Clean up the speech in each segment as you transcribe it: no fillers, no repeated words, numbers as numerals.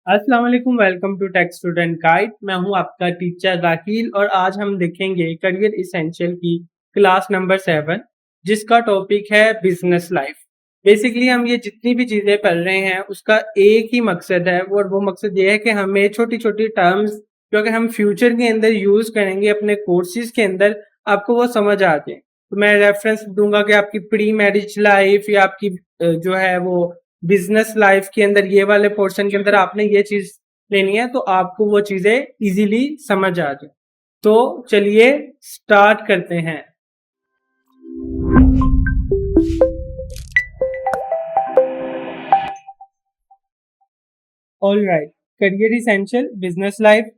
अस्सलाम वालेकुम, welcome to tech student guide. मैं हूं आपका टीचर राकील और आज हम देखेंगे करियर इसेंशियल की क्लास नंबर 7 जिसका टॉपिक है बिजनेस लाइफ। बेसिकली हम ये जितनी भी चीज़ें पढ़ रहे हैं उसका एक ही मकसद है और वो मकसद ये है कि हमें छोटी छोटी टर्म्स जो अगर हम फ्यूचर के अंदर यूज़ करेंगे अपने कोर्सेज के अंदर आपको वो समझ आ जाए। तो मैं रेफरेंस दूंगा कि आपकी प्री मैरिज लाइफ या आपकी जो है वो बिजनेस लाइफ के अंदर ये वाले पोर्शन के अंदर आपने ये चीज लेनी है तो आपको वो चीजें इजीली समझ आ जाए। तो चलिए स्टार्ट करते हैं। All right, career essential business life.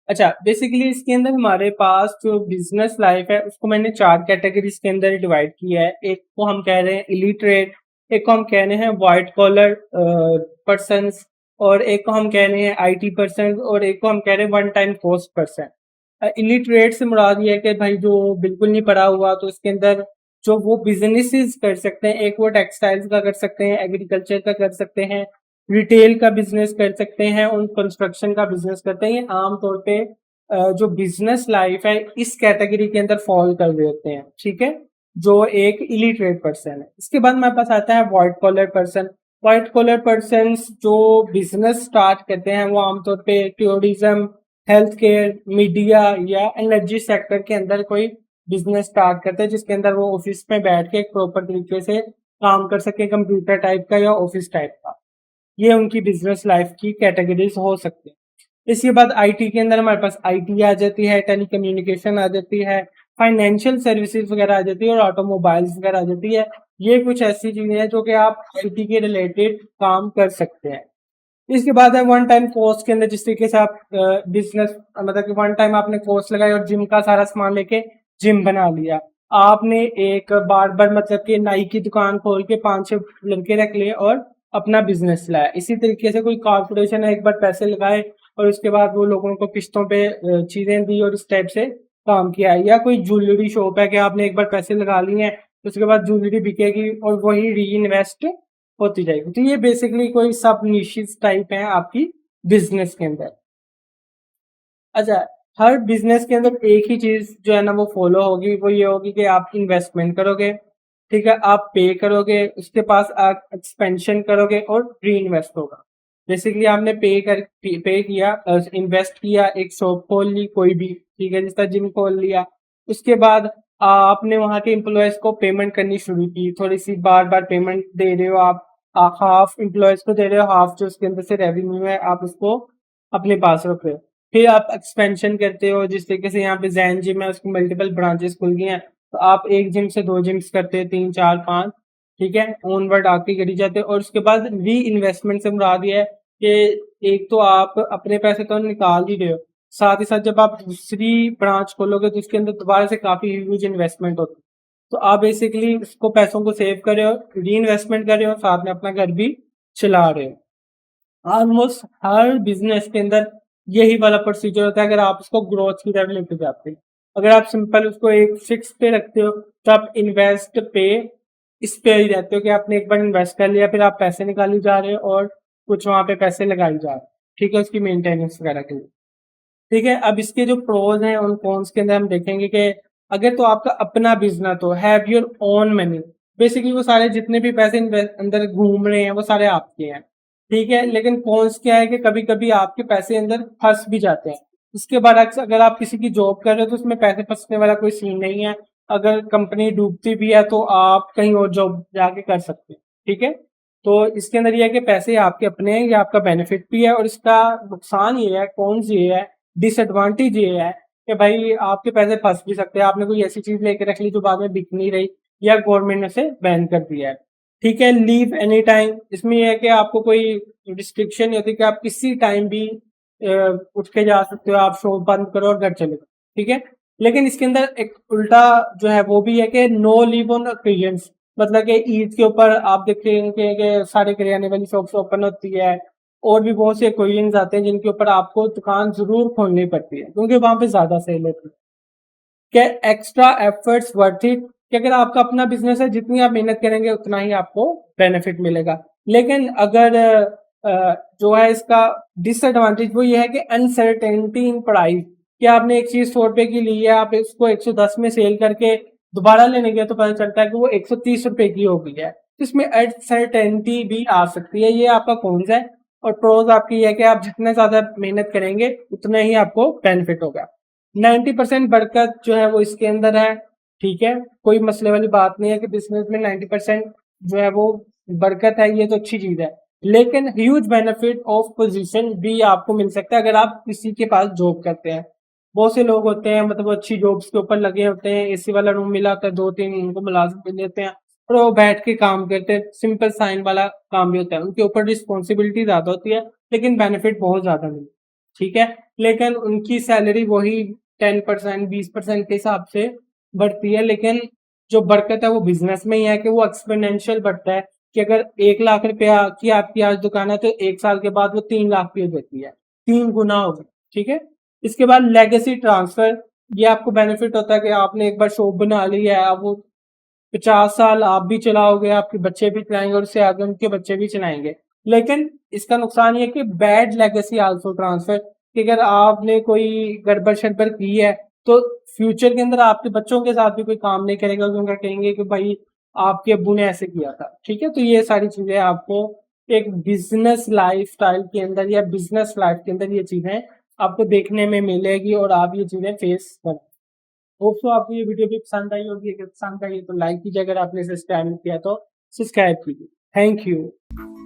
अच्छा, बेसिकली इसके अंदर हमारे पास जो बिजनेस लाइफ है उसको मैंने 4 कैटेगरीज के अंदर डिवाइड किया है। एक को हम कह रहे हैं इलिटरेट, एक को हम कह रहे हैं व्हाइट कॉलर पर्सन्स, और एक को हम कह रहे हैं आईटी पर्सन, और एक को हम कह रहे हैं one time cost person. Illiterate से मुराद ये है कि भाई जो बिल्कुल नहीं पढ़ा हुआ, तो इसके अंदर जो वो बिजनेसेस कर सकते हैं, एक वो टेक्सटाइल्स का कर सकते हैं, एग्रीकल्चर का कर सकते हैं, रिटेल का बिजनेस कर सकते हैं और कंस्ट्रक्शन का बिजनेस करते हैं। ये आमतौर पे जो बिजनेस लाइफ है इस कैटेगरी के अंदर फॉल कर रहे होते हैं, ठीक है, जो एक इलिटरेट पर्सन है। इसके बाद हमारे पास आता है white collar person. White collar person जो बिजनेस स्टार्ट करते हैं वो आमतौर पे टूरिज्म, हेल्थ केयर, मीडिया या एनर्जी सेक्टर के अंदर कोई बिजनेस स्टार्ट करते हैं जिसके अंदर वो ऑफिस में बैठ के एक प्रॉपर तरीके से काम कर सके, कंप्यूटर टाइप का या ऑफिस टाइप का। ये उनकी बिजनेस लाइफ की कैटेगरीज हो सकती है। इसके बाद आईटी के अंदर हमारे पास आईटी आ जाती है, टेलीकम्युनिकेशन आ जाती है, फाइनेंशियल सर्विसेज वगैरह आ जाती है और ऑटोमोबाइल्स वगैरह आ जाती है। ये कुछ ऐसी चीजें हैं जो कि आप आईटी के रिलेटेड काम कर सकते हैं। इसके बाद है वन टाइम कोर्स के अंदर, जिस तरीके से आप बिजनेस मतलब कि वन टाइम आपने कोर्स लगाया और जिम का सारा सामान लेके जिम बना लिया। आपने एक बार्बर मतलब कि नाई की दुकान खोल के 5-6 लड़के रख लिए और अपना बिजनेस चलाया। इसी तरीके से कोई कॉर्पोरेशन है, एक बार पैसे लगाए और उसके बाद वो लोगों को किस्तों पे चीजें दी और इस टाइप से काम किया है। या कोई ज्वेलरी शॉप है कि आपने एक बार पैसे लगा लिए हैं, उसके बाद ज्वेलरी बिकेगी और वही री इन्वेस्ट होती जाएगी। तो ये बेसिकली कोई सब निशिस टाइप है आपकी बिजनेस के अंदर। अच्छा, हर बिजनेस के अंदर एक ही चीज जो है ना वो फॉलो होगी, वो ये होगी कि आप इन्वेस्टमेंट करोगे, ठीक है, आप पे करोगे, उसके पास आप एक्सपेंशन करोगे और री इन्वेस्ट होगा। बेसिकली आपने पे किया, इन्वेस्ट किया, एक शॉप खोल ली कोई भी, ठीक है, जिस तरह जिम खोल लिया। उसके बाद आपने वहां के एम्प्लॉयज को पेमेंट करनी शुरू की, थोड़ी सी बार बार पेमेंट दे रहे हो आप। हाफ एम्प्लॉयज को दे रहे हो, हाफ जो उसके अंदर से रेवेन्यू है आप उसको अपने पास रख रहे हो। फिर आप एक्सपेंशन करते हो, जिस तरीके से यहाँ पे जैन जिम है उसकी मल्टीपल ब्रांचेस खुल गई हैं, तो आप एक जिम से 2 जिम्स करते हैं, 3 4 5, ठीक है, ओनवर्ड आके करी जाते हैं। और उसके बाद री इन्वेस्टमेंट से मुराद ये है कि एक तो आप अपने पैसे तो निकाल ही रहे हो, साथ ही साथ जब आप दूसरी ब्रांच खोलोगे तो उसके अंदर दोबारा से काफी ह्यूज इन्वेस्टमेंट होती है। तो आप बेसिकली उसको पैसों को सेव कर रहे हो, री इन्वेस्टमेंट कर रहे हो, साथ में अपना घर भी चला रहे हो। ऑलमोस्ट हर बिजनेस के अंदर यही वाला प्रोसीजर होता है अगर आप उसको ग्रोथ की तरफ लेके जाते हैं। अगर आप सिंपल उसको एक फिक्स पे रखते हो तो आप इन्वेस्ट पे इस पे ही रहते हो कि आपने एक बार इन्वेस्ट कर लिया, फिर आप पैसे निकाली जा रहे हो और कुछ वहां पे पैसे लगाई जा रहे हो, ठीक है, उसकी मेंटेनेंस वगैरह के लिए। ठीक है, अब इसके जो प्रोज हैं उन कॉन्स के अंदर हम देखेंगे कि अगर तो आपका अपना बिजनेस हो, have your own money, basically वो सारे जितने भी पैसे अंदर घूम रहे हैं वो सारे आपके हैं, ठीक है। लेकिन कॉन्स क्या है कि कभी कभी आपके पैसे अंदर फंस भी जाते हैं। उसके बाद अगर आप किसी की जॉब कर रहे हो तो उसमें पैसे फंसने वाला कोई सीन नहीं है। अगर कंपनी डूबती भी है तो आप कहीं और जॉब जाके कर सकते हैं, ठीक है। तो इसके अंदर ये है कि पैसे आपके अपने हैं, ये आपका बेनिफिट भी है, और इसका नुकसान ये है, कौन ये है, डिसएडवांटेज ये है कि भाई आपके पैसे फंस भी सकते हैं। आपने कोई ऐसी चीज लेके रख ली जो बाद में बिक नहीं रही या गवर्नमेंट ने से बैन कर दिया है, ठीक है। लीव एनी टाइम, इसमें यह है कि आपको कोई रिस्ट्रिक्शन नहीं होती कि आप किसी टाइम भी उठ के जा सकते हो, आप शॉप बंद करो और घर चले जाओ, ठीक है। लेकिन इसके अंदर एक उल्टा जो है वो भी है कि नो लीव ऑन ओकेजन्स, मतलब कि ईद के ऊपर आप देखते हैं कि सारे किराने वाली शॉप्स ओपन होती है, और भी बहुत से ओकेजन्स आते हैं जिनके ऊपर आपको दुकान जरूर खोलनी पड़ती है क्योंकि वहां पे ज्यादा सेल होती है। क्या एक्स्ट्रा एफर्ट्स वर्थ इट, कि अगर आपका अपना बिजनेस है जितनी आप मेहनत करेंगे उतना ही आपको बेनिफिट मिलेगा। लेकिन अगर जो है इसका डिसएडवांटेज वो ये है कि अनसर्टेनिटी इन प्राइस, कि आपने एक चीज 100 रुपए की ली है, आप इसको 110 में सेल करके दोबारा लेने गए तो पता चलता है कि वो 130 रुपए की हो गई है। तो इसमें अनसर्टेनिटी भी आ सकती है। ये आपका कॉन्स है। और प्रोज आपकी ये है कि आप जितने ज्यादा मेहनत करेंगे उतना ही आपको बेनिफिट होगा। 90% बरकत जो है वो इसके अंदर है। ठीक है, कोई मसले वाली बात नहीं है कि बिजनेस में 90% जो है वो बरकत है, ये तो अच्छी चीज है। लेकिन ह्यूज बेनिफिट ऑफ पोजीशन भी आपको मिल सकता है अगर आप किसी के पास जॉब करते हैं। बहुत से लोग होते हैं, मतलब अच्छी जॉब्स के ऊपर लगे होते हैं, एसी वाला रूम मिला होता है, 2-3 उनको मुलाजिम मिल जाते हैं और वो बैठ के काम करते हैं। सिंपल साइन वाला काम भी होता है, उनके ऊपर रिस्पॉन्सिबिलिटी ज्यादा होती है लेकिन बेनिफिट बहुत ज्यादा मिलता है। ठीक है, लेकिन उनकी सैलरी वही 10%, 20% के हिसाब से बढ़ती है। लेकिन जो बरकत है वो बिजनेस में ही है कि वो एक्सपोनेंशियल बढ़ता है, कि अगर 1 लाख रुपया की आपकी आज दुकान है तो 1 साल के बाद वो 3 लाख की हो जाती है, 3 गुना होगी। ठीक है, इसके बाद लेगेसी ट्रांसफर, ये आपको बेनिफिट होता है कि आपने एक बार शॉप बना ली है, अब वो 50 साल आप भी चलाओगे, आपके बच्चे भी चलाएंगे और उससे आगे उनके बच्चे भी चलाएंगे। लेकिन इसका नुकसान ये कि बैड लेगेसी आल्सो ट्रांसफर, कि अगर आपने कोई गड़बड़ शड़बड़ की है तो फ्यूचर के अंदर आपके बच्चों के साथ भी कोई काम नहीं करेगा, क्योंकि कहेंगे कि भाई आपके अब्बू ने ऐसे किया था। ठीक है, तो ये सारी चीजें आपको एक बिजनेस लाइफ स्टाइल के अंदर या बिजनेस लाइफ के अंदर ये चीजें आपको देखने में मिलेगी और आप ये चीजें फेस कर। होप सो आपको ये वीडियो भी पसंद आई होगी। अगर पसंद आई तो लाइक कीजिए, अगर आपने सब्सक्राइब नहीं किया तो सब्सक्राइब कीजिए। Thank you.